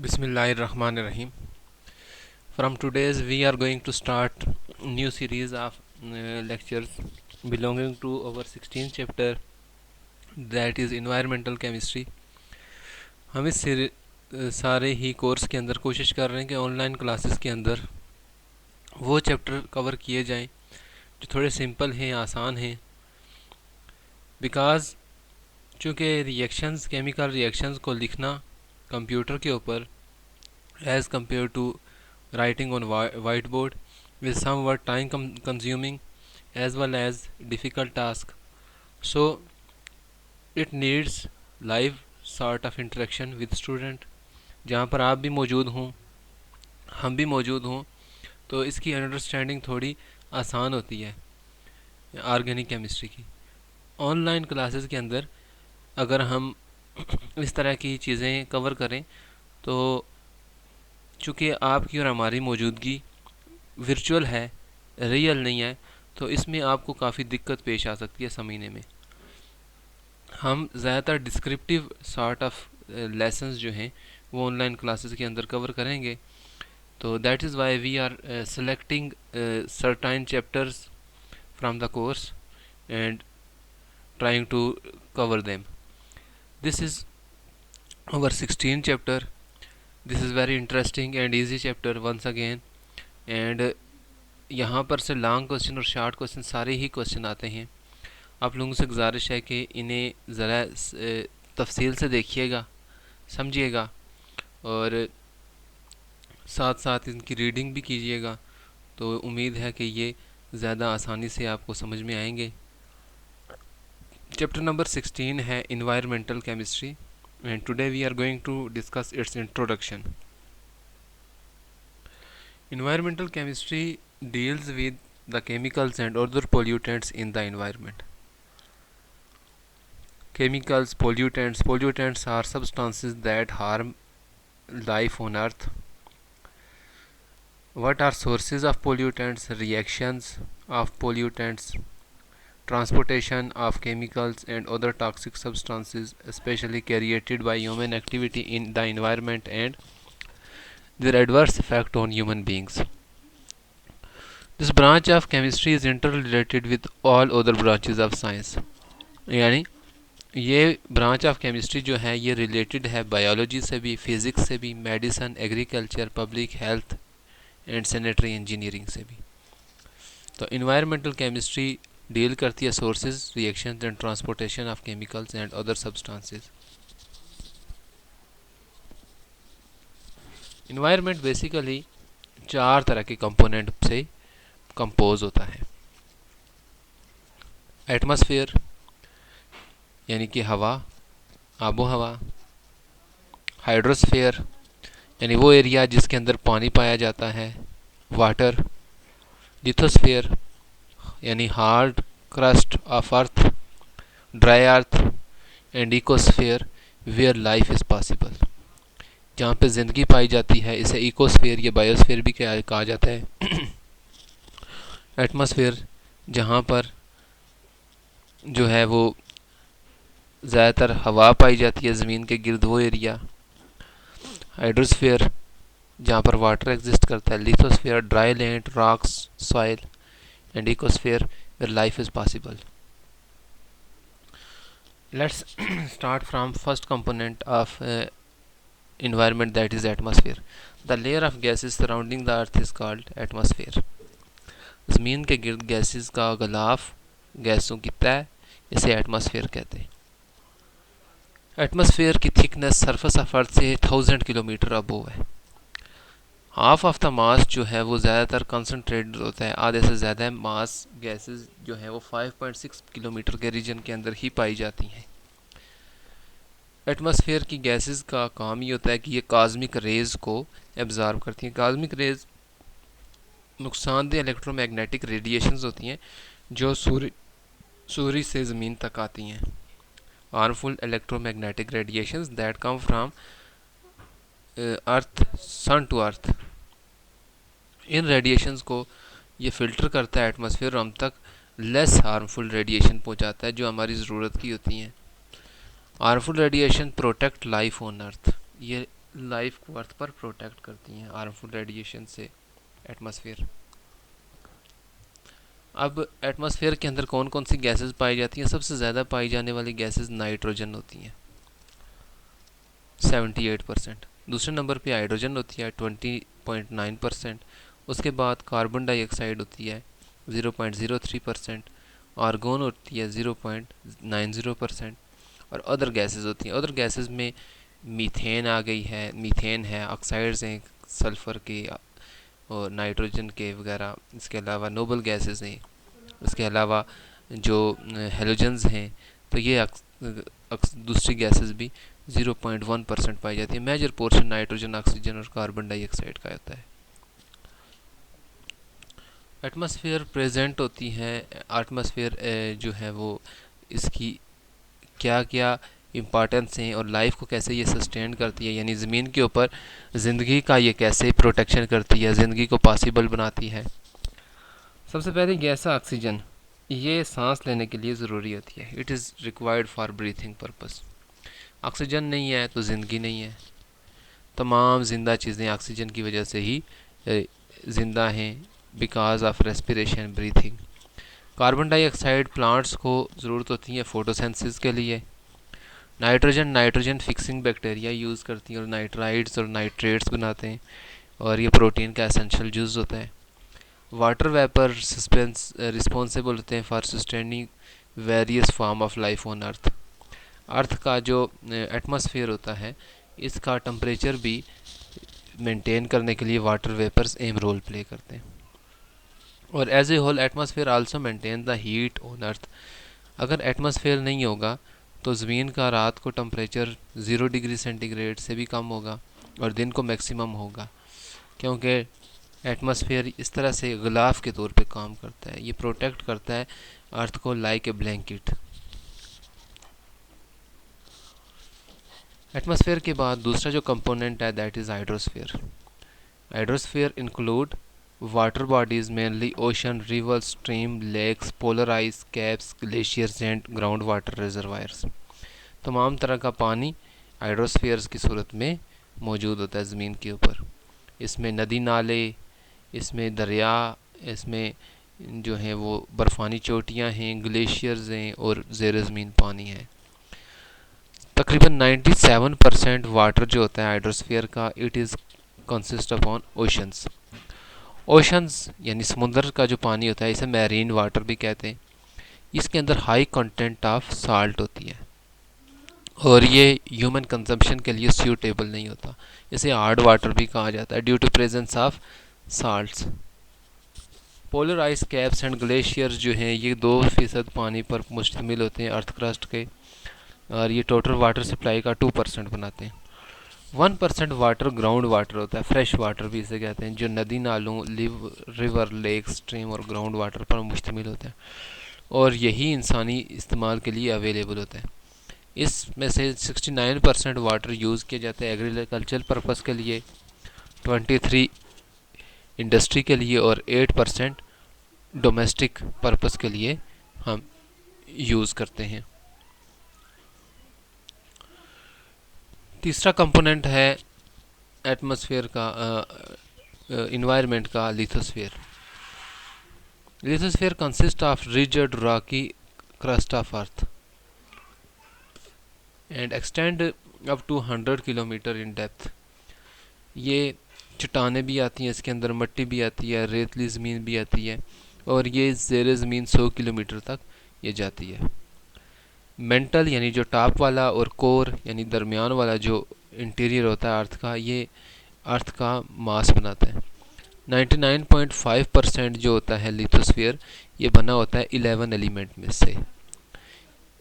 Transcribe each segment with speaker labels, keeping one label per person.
Speaker 1: Bismillahirrahmanirrahim. From today's we are going to start new series of lectures belonging to our 16th chapter, that is environmental chemistry. हम इस सारे ही course के अंदर कोशिश कर रहे हैं कि ऑनलाइन क्लासेस के अंदर वो चैप्टर कवर किए जाएं जो थोड़े सिंपल हैं, आसान हैं, बिकॉज़ चूँकि रिएक्शंस, केमिकल रिएक्शंस को लिखना कंप्यूटर के ऊपर as compare to writing on whiteboard is somewhat time consuming as well as difficult task, so it needs live sort of interaction with student, जहाँ पर आप भी मौजूद हों, हम भी मौजूद हों, तो इसकी अंडरस्टैंडिंग थोड़ी आसान होती है ऑर्गेनिक केमिस्ट्री की। ऑनलाइन क्लासेस के अंदर अगर हम इस तरह की चीज़ें कवर करें तो चूँकि आपकी और हमारी मौजूदगी वर्चुअल है, रियल नहीं है, तो इसमें आपको काफ़ी दिक्कत पेश आ सकती है समझने में। हम ज़्यादातर डिस्क्रिप्टिव सॉर्ट ऑफ लेसन्स जो हैं वो ऑनलाइन क्लासेस के अंदर कवर करेंगे, तो that is why we are selecting certain chapters from the course and trying to cover them. This is our 16th chapter. This is very interesting and easy chapter once again, and यहाँ पर से long question और short question सारे ही question आते हैं। आप लोगों से गुजारिश है कि इन्हें ज़रा तफसील से देखिएगा, समझिएगा और साथ साथ इनकी रीडिंग भी कीजिएगा, तो उम्मीद है कि ये ज़्यादा आसानी से आपको समझ में आएंगे। चैप्टर नंबर 16 है environmental chemistry, and today we are going to discuss its introduction. Environmental chemistry deals with the chemicals and other pollutants in the environment. Chemicals, pollutants are substances that harm life on earth. What are sources of pollutants, reactions of pollutants, transportation of chemicals and other toxic substances especially created by human activity in the environment, and their adverse effect on human beings. This branch of chemistry is interrelated with all other branches of science. यानी ये branch of chemistry जो है ये related है biology से भी, physics से भी, medicine, agriculture, public health and sanitary engineering से भी। तो इन्वायरमेंटल केमिस्ट्री डील करती है sources, reactions and transportation of chemicals and other substances. Environment basically 4 तरह के कंपोनेंट से कंपोज होता है। एटमॉस्फेयर यानी कि हवा, आबो हवा। हाइड्रोस्फेयर यानी वो एरिया जिसके अंदर पानी पाया जाता है, वाटर। लिथोस्फेयर यानी hard crust of earth, dry earth. And ecosphere where life is possible, जहाँ पे ज़िंदगी पाई जाती है, इसे इकोस्फेयर या बायोस्फेयर भी कहा जाता है। एटमॉस्फेयर जहाँ पर जो है वो ज़्यादातर हवा पाई जाती है ज़मीन के गिर्द, वो एरिया। हाइड्रोस्फेयर जहाँ पर वाटर एग्जिस्ट करता है। Lithosphere dry land, rocks, soil. And ecosphere where life is possible. Let's start from first component of environment, that is atmosphere. The layer of gases surrounding the earth is called atmosphere. ज़मीन के गिर्द gases का गलाफ, गैसों की तय, इसे atmosphere कहते हैं। एटमॉस्फेयर की थिकनेस सरफेस ऑफ अर्थ से 1000 किलोमीटर अबोव है। हाफ ऑफ द मास जो है वो ज़्यादातर कंसनट्रेटेड होता है, आधे से ज़्यादा मास गैसेस जो है वो 5.6 किलोमीटर के रीजन के अंदर ही पाई जाती हैं। एटमॉस्फेयर की गैसेस का काम ये होता है कि ये कॉस्मिक रेज़ को एब्जॉर्ब करती हैं। कॉस्मिक रेज़ नुकसानदेह इलेक्ट्रोमैग्नेटिक रेडिएशंस होती हैं जो सूर्य से ज़मीन तक आती हैं। Harmful electromagnetic radiations that come from earth, sun to earth. इन रेडिएशंस को ये फ़िल्टर करता है एटमॉस्फेयर, हम तक लेस हार्मफुल रेडिएशन पहुंचाता है जो हमारी ज़रूरत की होती हैं। Harmful radiation protect life on अर्थ, ये लाइफ को अर्थ पर प्रोटेक्ट करती हैं हार्मफुल रेडिएशन से एटमॉस्फेयर। अब एटमॉस्फेयर के अंदर कौन कौन सी गैसेस पाई जाती हैं? सबसे ज़्यादा पाई जाने वाली गैसेस नाइट्रोजन होती हैं 78%, दूसरे नंबर पे हाइड्रोजन होती है 20.9%, उसके बाद कार्बन डाइऑक्साइड होती है 0.03%, आर्गोन होती है 0.90%, और अदर गैसेस होती हैं। अदर गैसेस में मीथेन आ गई है, मीथेन है, ऑक्साइड्स हैं सल्फ़र के और नाइट्रोजन के वगैरह। इसके अलावा नोबल गैसेस हैं, इसके अलावा जो हेलोजन्स हैं, तो ये दूसरी गैसेस भी 0.1% पाई जाती है। मेजर पोर्शन नाइट्रोजन, ऑक्सीजन और कार्बन डाइऑक्साइड का होता है। एटमॉस्फेयर प्रेजेंट होती है, एटमॉस्फेयर जो है वो इसकी क्या क्या इम्पॉर्टेंस हैं और लाइफ को कैसे ये सस्टेन करती है, यानी ज़मीन के ऊपर ज़िंदगी का ये कैसे प्रोटेक्शन करती है, ज़िंदगी को पॉसिबल बनाती है। सबसे पहले गैस ऑक्सीजन, ये सांस लेने के लिए ज़रूरी होती है। It is required for breathing purpose. Oxygen नहीं है तो ज़िंदगी नहीं है। तमाम ज़िंदा चीज़ें ऑक्सीजन की वजह से ही ज़िंदा हैं, because of respiration, breathing. Carbon dioxide plants को ज़रूरत होती है फोटोसिंथेसिस के लिए। नाइट्रोजन फिक्सिंग बैक्टीरिया यूज़ करती हैं और नाइट्राइड्स और नाइट्रेट्स बनाते हैं, और ये प्रोटीन का एसेंशियल जुज़ होता है। वाटर वेपर रिस्पॉन्सिबल होते हैं for sustaining various form of life on earth. Earth का जो एटमॉस्फेयर होता है, इसका टेम्परेचर भी मेंटेन करने के लिए वाटर वेपर्स अहम रोल प्ले करते हैं। और as a whole atmosphere also maintain the heat on earth. अगर एटमॉस्फेयर नहीं होगा तो ज़मीन का रात को टेम्परेचर 0 डिग्री सेंटीग्रेड से भी कम होगा और दिन को मैक्सिमम होगा, क्योंकि एटमॉस्फेयर इस तरह से गिलाफ के तौर पे काम करता है। ये प्रोटेक्ट करता है अर्थ को लाइक ए ब्लैंकेट। एटमॉस्फेयर के बाद दूसरा जो कंपोनेंट है that is hydrosphere. Hydrosphere include water bodies mainly ocean, river, stream, lakes, polar ice caps, glaciers and ground water reservoirs. तमाम तरह का पानी हाइड्रोस्फेयर्स की सूरत में मौजूद होता है ज़मीन के ऊपर। इसमें नदी नाले, इसमें दरिया, इसमें जो हैं वो बर्फ़ानी चोटियाँ हैं, ग्लेशियर्स हैं और ज़ेर ज़मीन पानी है। तकरीबन 97% वाटर जो होता है हाइड्रोस्फीयर का, it is consist upon oceans. Oceans यानी समुंदर का जो पानी होता है, इसे मैरीन वाटर भी कहते हैं। इसके अंदर हाई कंटेंट ऑफ साल्ट होती है और ये ह्यूमन कंजम्पशन के लिए सूटेबल नहीं होता। इसे हार्ड वाटर भी कहा जाता है due to presence of salts. Polar ice caps and glaciers जो हैं, ये 2% पानी पर मुश्तमिल होते हैं अर्थ क्रस्ट के, और ये टोटल वाटर सप्लाई का 2% बनाते हैं। 1% वाटर ग्राउंड वाटर होता है, फ्रेश वाटर भी इसे कहते हैं, जो नदी नालों, रिवर, लेक, स्ट्रीम और ग्राउंड वाटर पर मुश्तमिल होता है, और यही इंसानी इस्तेमाल के लिए अवेलेबल होता है। इसमें से 69% वाटर यूज़ किया जाता है एग्रीकल्चर पर्पज़ के लिए, 23 इंडस्ट्री के लिए और 8% डोमेस्टिक पर्पज़ के लिए हम यूज़ करते हैं। तीसरा कंपोनेंट है एटमॉस्फेयर का, इन्वायरमेंट का, lithosphere. Lithosphere consist of rigid rocky crust of earth and extend up to 100 kilometre in depth. ये चट्टानें भी आती हैं, इसके अंदर मिट्टी भी आती है, रेतली ज़मीन भी आती है, और ये ज़ेर ज़मीन 100 किलोमीटर तक ये जाती है। मेंटल यानी जो टॉप वाला और कोर यानी दरमियान वाला जो इंटीरियर होता है अर्थ का, ये अर्थ का मास बनाता है। 99.5% जो होता है लिथोस्फीयर, ये बना होता है 11 एलिमेंट में से।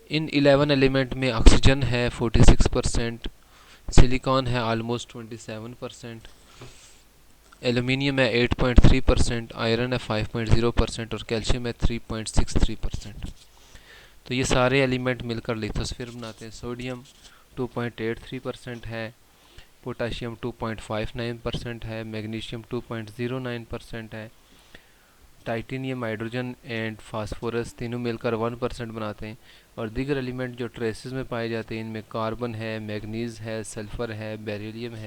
Speaker 1: इन 11 एलिमेंट में ऑक्सीजन है 46%, सिलिकॉन है ऑलमोस्ट 27%, एल्यूमिनियम है 8.3%, आयरन है 5.0% और कैल्शियम है 3.63%। तो ये सारे एलिमेंट मिलकर लिथोस्फीयर बनाते हैं। सोडियम 2.83% है, पोटाशियम 2.59% है, मैग्नीशियम 2.09% है, टाइटेनियम, हाइड्रोजन एंड फास्फोरस तीनों मिलकर 1% बनाते हैं, और दीगर एलिमेंट जो ट्रेसेस में पाए जाते हैं, इनमें कार्बन है, मैग्नीज है, सल्फ़र है, बेरिलियम है,